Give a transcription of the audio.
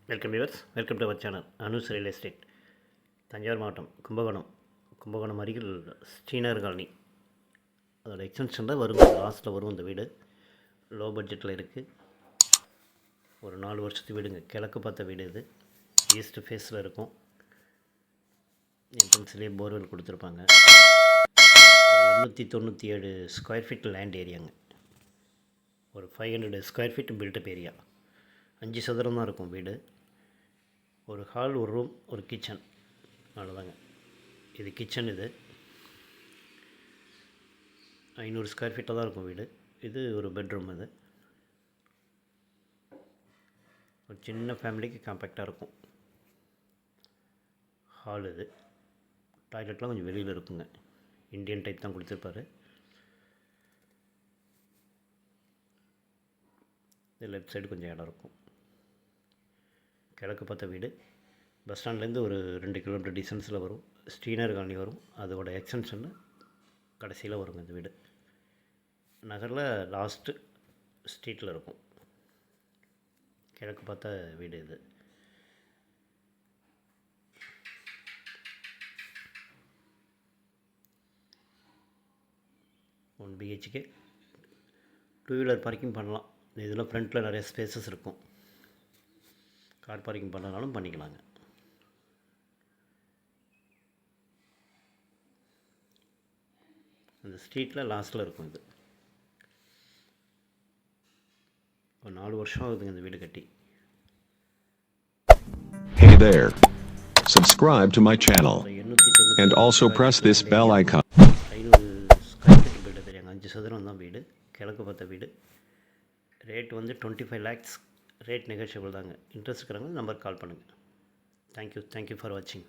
Welcome viewers, welcome to our channel Anu's real estate. Thanjavur மாவட்டம் கும்பகோணம் அருகில் Srinagar colony. அதோட எக்ஸ்டென்ஷனில் வரும், லாஸ்ட்டில் வரும் இந்த வீடு. லோ பட்ஜெட்டில் இருக்குது. ஒரு 4 வருஷத்து வீடுங்க. கிழக்கு பார்த்த வீடு இது. ஈஸ்ட் ஃபேஸில் இருக்கும். என்ட்ரன்ஸ்லேயே போர்வெல் கொடுத்துருப்பாங்க. 897 ஸ்கொயர் ஃபீட் லேண்ட் ஏரியாங்க. ஒரு 500 ஸ்கொயர் ஃபீட் பில்டப் ஏரியா. 5 சதுரம் தான் இருக்கும் வீடு. ஒரு ஹால், ஒரு ரூம், ஒரு கிச்சன், அவ்வளோதாங்க. இது கிச்சன். இது 500 ஸ்கொயர் ஃபீட்டில் தான் இருக்கும் வீடு. இது ஒரு பெட்ரூம். இது ஒரு சின்ன ஃபேமிலிக்கு காம்பேக்டாக இருக்கும். ஹால் இது. டாய்லெட்லாம் கொஞ்சம் வெளியில் இருக்குங்க. இந்தியன் டைப் தான் கொடுத்துருப்பாரு. இது லெஃப்ட் சைடு கொஞ்சம் இடம் இருக்கும். கிழக்கு பார்த்த வீடு. பஸ் ஸ்டாண்ட்லேருந்து ஒரு 2 கிலோமீட்டர் டிஸ்டன்ஸில் வரும். ஸ்ரீநகர் காலனி வரும். அதோட எக்ஸ்டென்ஷனில் கடைசியில் வருங்க இந்த வீடு. நகரில் லாஸ்ட்டு ஸ்ட்ரீட்டில் இருக்கும். கிழக்கு பார்த்த வீடு இது. One BHK. 2 வீலர் பார்க்கிங் பண்ணலாம். இதில் ஃப்ரண்ட்டில் நிறைய ஸ்பேசஸ் இருக்கும். கார் பார்க்கிங் பண்ணனாலும் பண்ணிக்கலாங்க. அந்த ஸ்ட்ரீட்டில் லாஸ்ட்டில் இருக்கும் இது. ஒரு 4 வருஷம் ஆகுதுங்க இந்த வீடு கட்டி. Hey there. Subscribe to my channel and also press this bell icon. 500 square feet வீடு தெரியாங்க. 5 சதுரம் தான் வீடு. கிழக்கு பார்த்த வீடு. ரேட் வந்து 25 lakhs. ரேட் நெகோஷியபிள் தாங்க. இன்ட்ரெஸ்ட் இருக்கிறவங்க நம்பர் கால் பண்ணுங்கள். தேங்க்யூ ஃபார் வாட்சிங்.